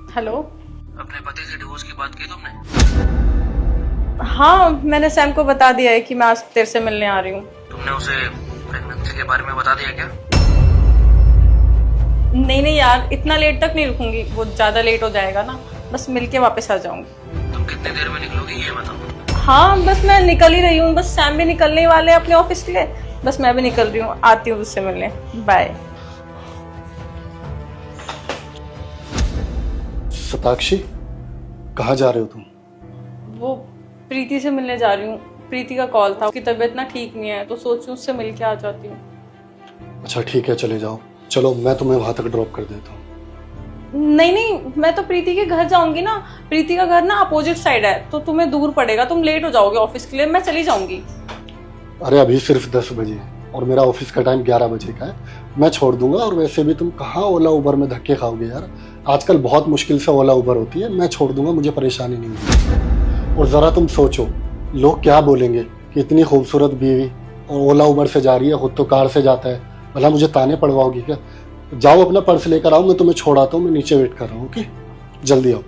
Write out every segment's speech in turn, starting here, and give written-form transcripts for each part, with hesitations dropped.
Hello. अपने पति से डिवोर्स की बात की तुमने? हाँ, मैंने सैम को बता दिया है कि मैं आज तेरे से मिलने आ रही हूँ। तुमने उसे प्रेगनेंसी के बारे में बता दिया क्या? नहीं नहीं यार, इतना लेट तक नहीं रुकूंगी, वो ज्यादा लेट हो जाएगा ना। बस मिलके वापस आ जाऊंगी। तुम कितनी देर में निकलोगी ये बताओ। हाँ, बस मैं निकल ही रही हूँ। बस सैम भी निकलने वाले हैं अपने ऑफिस के लिए। बस मैं भी निकल रही हूँ, आती हूँ उससे मिलने। बाय। सताक्षी, कहाँ जा रहे हो तुम? वो प्रीति से मिलने जा रही हूँ। प्रीति का कॉल था, उसकी तबीयत ना ठीक नहीं है, तो सोच रही हूँ उससे मिल के आ जाती हूँ। अच्छा ठीक है, चले जाओ। चलो मैं तुम्हें वहां तक ड्रॉप कर देता हूँ। नहीं नहीं, मैं तो प्रीति के घर जाऊंगी ना। प्रीति का घर ना अपोजिट साइड है, तो तुम्हें दूर पड़ेगा, तुम लेट हो जाओगे ऑफिस के लिए। मैं चली जाऊंगी। अरे अभी सिर्फ 10 बजे है और मेरा ऑफिस का टाइम 11 बजे का है। मैं छोड़ दूंगा, और वैसे भी तुम कहाँ ओला उबर में धक्के खाओगे यार। आजकल बहुत मुश्किल से ओला उबर होती है। मैं छोड़ दूंगा, मुझे परेशानी नहीं है। और ज़रा तुम सोचो, लोग क्या बोलेंगे कि इतनी खूबसूरत बीवी और ओला उबर से जा रही है, खुद तो कार से जाता है। भला मुझे ताने पड़वाओगी क्या? जाओ अपना पर्स लेकर आओ, मैं तुम्हें छोड़ आता हूँ। मैं नीचे वेट कर रहा हूँ। ओके, जल्दी आओ।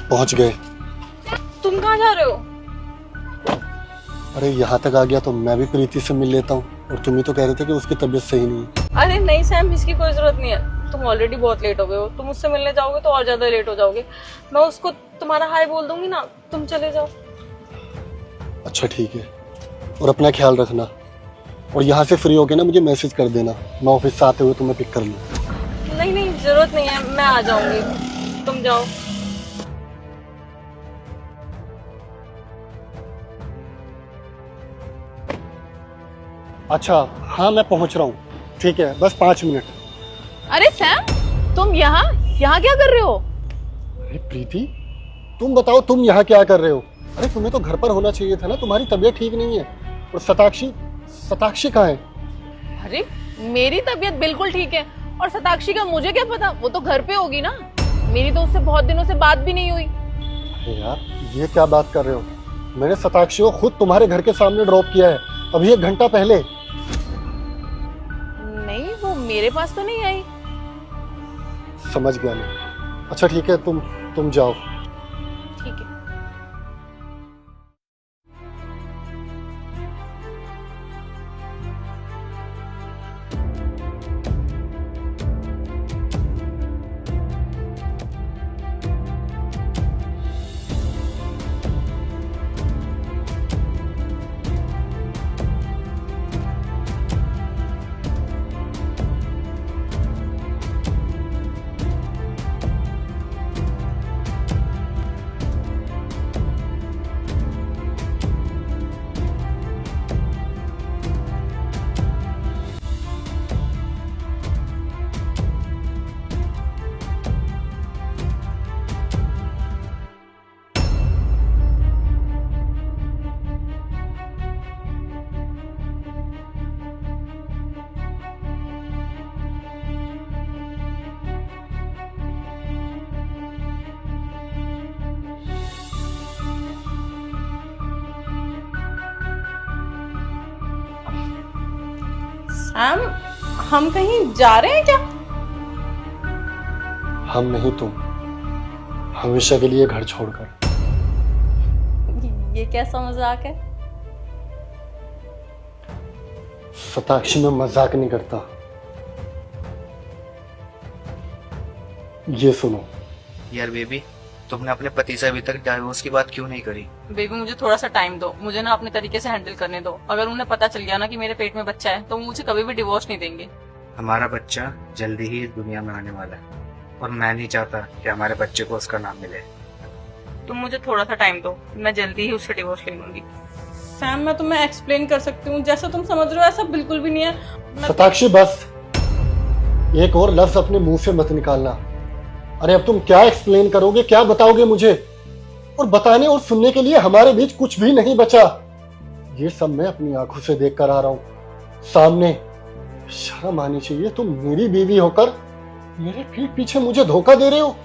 पहुंच गए। तुम कहाँ जा रहे हो? अरे यहाँ तक आ गया तो मैं भी प्रीति से मिल लेता हूँ। और तुम ही तो कह रहे थे कि उसकी तबीयत सही नहीं है। अरे नहीं सैम, इसकी कोई जरूरत नहीं है। तुम ऑलरेडी बहुत लेट हो गए हो। तुम उससे मिलने जाओगे तो और ज्यादा लेट हो जाओगे। मैं उसको तुम्हारा हाय बोल दूंगी ना, तुम चले जाओ। अच्छा ठीक है, और अपना ख्याल रखना। और यहाँ से फ्री होके ना मुझे मैसेज कर देना, मैं ऑफिस से आते हुए तुम्हें पिक कर लूँ। नहीं नहीं, जरूरत नहीं है, मैं आ जाऊंगी, तुम जाओ। अच्छा हाँ, मैं पहुँच रहा हूँ। ठीक है, बस 5 मिनट। अरे सैम, तुम यहाँ यहाँ क्या कर रहे हो? अरे प्रीति, तुम बताओ तुम यहाँ क्या कर रहे हो? अरे तुम्हें तो घर पर होना चाहिए था ना, तुम्हारी तबीयत ठीक नहीं है। और सताक्षी कहाँ है? अरे मेरी तबीयत बिल्कुल ठीक है, और सताक्षी का मुझे क्या पता, वो तो घर पे होगी ना। मेरी तो उससे बहुत दिनों से बात भी नहीं हुई। अरे यार, ये क्या बात कर रहे हो? मैंने सताक्षी को खुद तुम्हारे घर के सामने ड्रॉप किया है, अभी 1 घंटा पहले। नहीं, वो मेरे पास तो नहीं आई। समझ गया मैं। अच्छा ठीक है, तुम जाओ। ठीक है। सैम, हम कहीं जा रहे हैं क्या? हम नहीं, तुम, हमेशा के लिए घर छोड़कर। ये कैसा मजाक है? सताक्षी, मैं मजाक नहीं करता। ये सुनो। यार बेबी, तुमने अपने पति से अभी तक डाइवोर्स की बात क्यों नहीं करी? बेबी, मुझे थोड़ा सा टाइम दो। मुझे ना अपने तरीके से हैंडल करने दो। अगर उन्हें पता चल गया ना कि मेरे पेट में बच्चा है, तो वो मुझे कभी भी डिवोर्स नहीं देंगे। हमारा बच्चा जल्दी ही इस दुनिया में आने वाला है, और मैं नहीं चाहता कि हमारे बच्चे को उसका नाम मिले। तुम मुझे थोड़ा सा टाइम दो, मैं जल्दी ही उससे डिवोर्स ले लूंगी। सैम, मैं तुम्हें एक्सप्लेन कर सकती हूँ, जैसा तुम समझ रहे हो ऐसा बिल्कुल भी नहीं है। सताक्षी बस, एक और लफ्ज अपने मुंह से मत निकालना। अरे अब तुम क्या एक्सप्लेन करोगे, क्या बताओगे मुझे? और बताने और सुनने के लिए हमारे बीच कुछ भी नहीं बचा। ये सब मैं अपनी आंखों से देख कर आ रहा हूँ सामने। शर्म आनी चाहिए, तुम मेरी बीवी होकर मेरे पीठ पीछे मुझे धोखा दे रहे हो।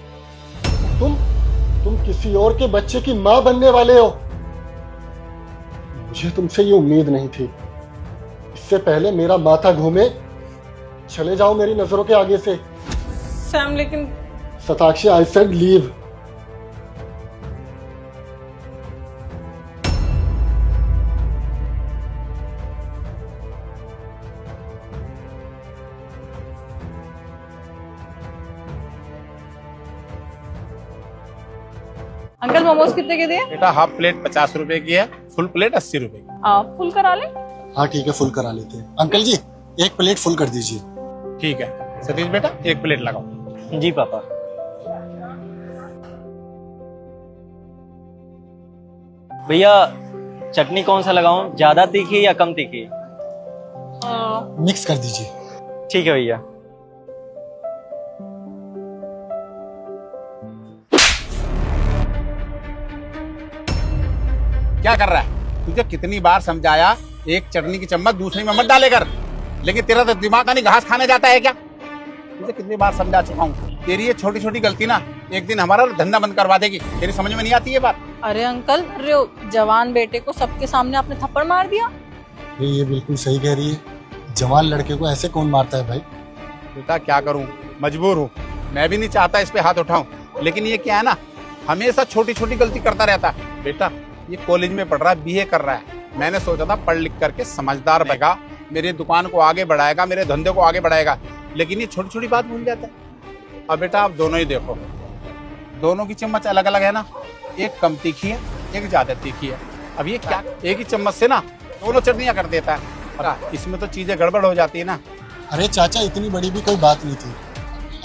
तुम किसी और के बच्चे की मां बनने वाले हो। मुझे तुमसे ये उम्मीद नहीं थी। इससे पहले मेरा माथा घूमे, चले जाओ मेरी नजरों के आगे से। सैम लेकिन Satakshi, I said leave. Uncle momos कितने के दिए? बेटा हाफ प्लेट 50 रुपए की है, फुल प्लेट 80 रुपए की। फुल करा ले। हाँ ठीक है, फुल करा लेते हैं। अंकल जी, एक प्लेट फुल कर दीजिए। ठीक है सतीश बेटा, एक प्लेट लगाओ। जी पापा। भैया चटनी कौन सा लगाऊं, ज्यादा तीखी या कम तीखी? मिक्स कर दीजिए। ठीक है भैया। क्या कर रहा है? तुझे कितनी बार समझाया एक चटनी की चम्मच दूसरी में मत डाले कर, लेकिन तेरा तो दिमाग का नहीं घास खाने जाता है क्या? तुझे कितनी बार समझा चुका हूँ, तेरी ये छोटी छोटी गलती ना एक दिन हमारा धंधा बंद करवा देगी। तेरी समझ में नहीं आती ये बात? अरे अंकल, अरे जवान बेटे को सबके सामने आपने थप्पड़ मार दिया। ये बिल्कुल सही कह रही है। जवान लड़के को ऐसे कौन मारता है भाई? बेटा क्या करूँ, मजबूर हूँ। मैं भी नहीं चाहता इस पे हाथ उठाऊं, लेकिन ये क्या है ना, हमेशा छोटी छोटी गलती करता रहता है। बेटा ये कॉलेज में पढ़ रहा है, बीए कर रहा है। मैंने सोचा था पढ़ लिख करके समझदार बनेगा, मेरी दुकान को आगे बढ़ाएगा, मेरे धंधे को आगे बढ़ाएगा, लेकिन ये छोटी छोटी बात भूल जाता है। अब बेटा आप दोनों ही देखो, दोनों की चम्मच अलग अलग है ना, एक कम तीखी है, एक ज्यादा तीखी है। अब ये क्या, एक ही चम्मच से ना दोनों चटनियां कर देता है। इसमें तो चीजें गड़बड़ हो जाती है ना। अरे चाचा, इतनी बड़ी भी कोई बात नहीं थी।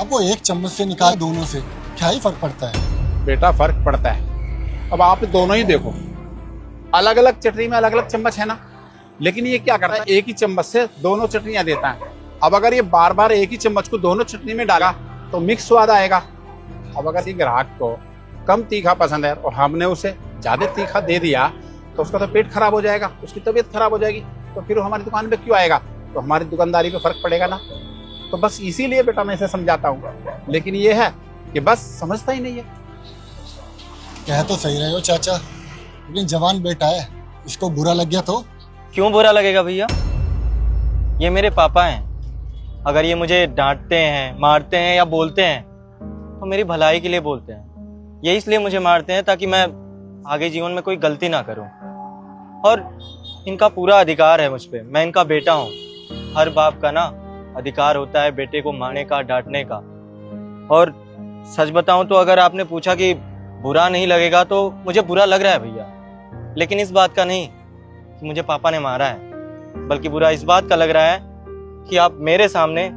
अब वो एक चम्मच से निकाल दोनों से, क्या ही फर्क पड़ता है? बेटा फर्क पड़ता है। अब आप दोनों ही देखो, अलग अलग चटनी में अलग अलग चम्मच है ना, लेकिन ये क्या करता है, एक ही चम्मच से दोनों चटनियां देता है। अब अगर ये बार बार एक ही चम्मच को दोनों चटनी में डाला तो मिक्स स्वाद आएगा। अब अगर ये ग्राहक को कम तीखा पसंद है और हमने उसे ज्यादा तीखा दे दिया तो उसका तो पेट खराब हो जाएगा, उसकी तबीयत खराब हो जाएगी, तो फिर वो हमारी दुकान पे क्यों आएगा? तो हमारी दुकानदारी पे फर्क पड़ेगा ना। तो बस इसीलिए बेटा मैं इसे समझाता हूँ, लेकिन ये है कि बस समझता ही नहीं है। कह तो सही रहे हो चाचा, लेकिन जवान बेटा है, इसको बुरा लग गया तो? क्यों बुरा लगेगा भैया? ये मेरे पापा हैं। अगर ये मुझे डांटते हैं, मारते हैं या बोलते हैं तो मेरी भलाई के लिए बोलते हैं। ये इसलिए मुझे मारते हैं ताकि मैं आगे जीवन में कोई गलती ना करूं। और इनका पूरा अधिकार है मुझ पे, मैं इनका बेटा हूं। हर बाप का ना अधिकार होता है बेटे को मारने का, डांटने का। और सच बताऊं तो अगर आपने पूछा कि बुरा नहीं लगेगा तो मुझे बुरा लग रहा है भैया, लेकिन इस बात का नहीं कि मुझे पापा ने मारा है, बल्कि बुरा इस बात का लग रहा है कि आप मेरे सामने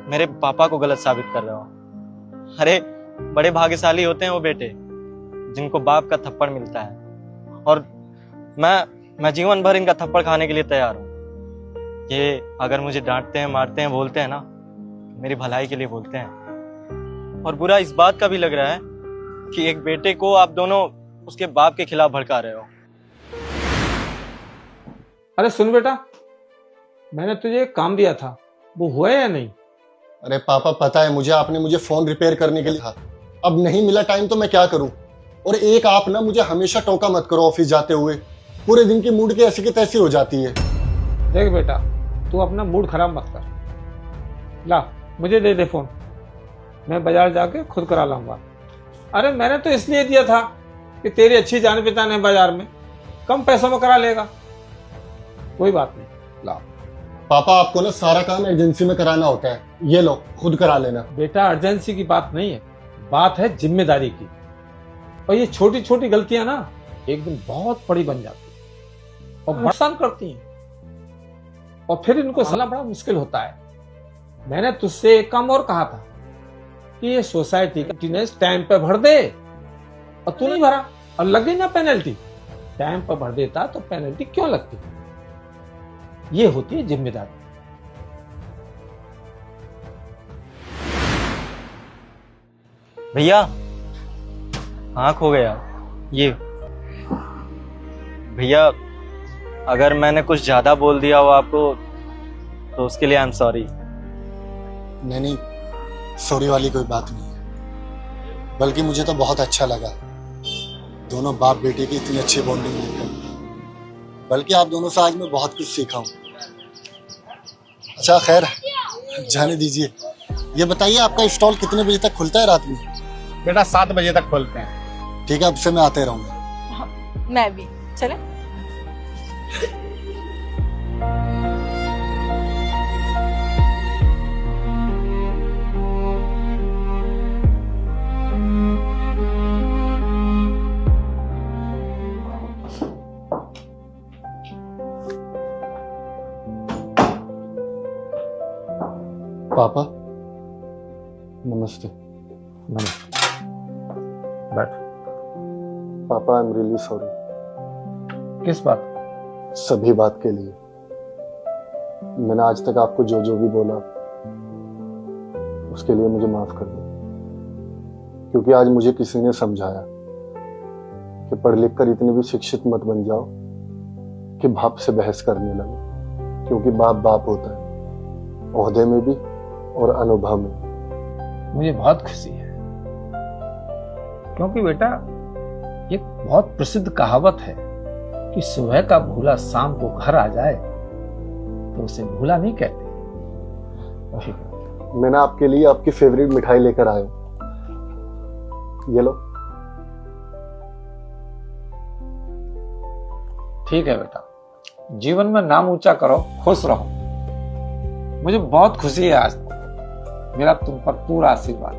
मेरे पापा को गलत साबित कर रहे हो। अरे बड़े भाग्यशाली होते हैं वो बेटे जिनको बाप का थप्पड़ मिलता है, और मैं जीवन भर इनका थप्पड़ खाने के लिए तैयार हूँ। ये अगर मुझे डांटते हैं, मारते हैं, बोलते हैं ना, मेरी भलाई के लिए बोलते हैं। और बुरा इस बात का भी लग रहा है कि एक बेटे को आप दोनों उसके बाप के खिलाफ भड़का रहे हो। अरे सुन बेटा, मैंने तुझे एक काम दिया था, वो हुआ या नहीं? अरे पापा पता है मुझे, आपने मुझे फोन रिपेयर करने के लिए कहा, अब नहीं मिला टाइम तो मैं क्या करूं? और एक आप ना मुझे हमेशा टोका मत करो ऑफिस जाते हुए, पूरे दिन की मूड की ऐसी की तैसी हो जाती है। देख बेटा, तू अपना मूड खराब मत कर। ला मुझे दे दे फोन, मैं बाजार जाके खुद करा लाऊंगा। अरे मैंने तो इसलिए दिया था कि तेरी अच्छी जान पहचान है बाजार में, कम पैसों में करा लेगा। कोई बात नहीं, ला। पापा आपको ना सारा काम एजेंसी में कराना होता है, ये लो खुद करा लेना। बेटा अर्जेंसी की बात नहीं है, बात है जिम्मेदारी की। और ये छोटी छोटी गलतियां ना एक दिन बहुत बड़ी बन जाती है और नुकसान करती हैं, और फिर इनको संभालना बड़ा मुश्किल होता है। मैंने तुझसे एक काम और कहा था कि ये सोसाइटी का टीनेज टाइम पे भर दे, और तू नहीं भरा और लग गई ना पेनल्टी। टाइम पर भर देता तो पेनल्टी क्यों लगती? ये होती है जिम्मेदारी। भैया कहाँ खो गया? ये भैया अगर मैंने कुछ ज्यादा बोल दिया हो आपको तो उसके लिए आई एम सॉरी। नहीं नहीं, सॉरी वाली कोई बात नहीं है, बल्कि मुझे तो बहुत अच्छा लगा दोनों बाप बेटे की इतनी अच्छी बॉन्डिंग देखकर। बल्कि आप दोनों से आज मैं बहुत कुछ सीखा हूँ। अच्छा खैर, जाने दीजिए। ये बताइए आपका स्टॉल कितने बजे तक खुलता है रात में? बेटा 7 बजे तक खोलते हैं। ठीक है, अब से मैं आते रहूँगा। मैं भी। चले। पापा नमस्ते। बैठ। पापा आई एम रियली सॉरी। किस बात? सभी बात के लिए। मैंने आज तक आपको जो जो भी बोला उसके लिए मुझे माफ कर दो, क्योंकि आज मुझे किसी ने समझाया कि पढ़ लिख कर इतने भी शिक्षित मत बन जाओ कि बाप से बहस करने लगे, क्योंकि बाप बाप होता है, ओहदे में भी और अनुभव में। मुझे बहुत खुशी है, क्योंकि बेटा एक बहुत प्रसिद्ध कहावत है कि सुबह का भूला शाम को घर आ जाए तो उसे भूला नहीं कहते। मैंने आपके लिए आपकी फेवरेट मिठाई लेकर आया हूं, ये लो। ठीक है बेटा, जीवन में नाम ऊंचा करो, खुश रहो। मुझे बहुत खुशी है आज, मेरा तुम पर पूरा आशीर्वाद।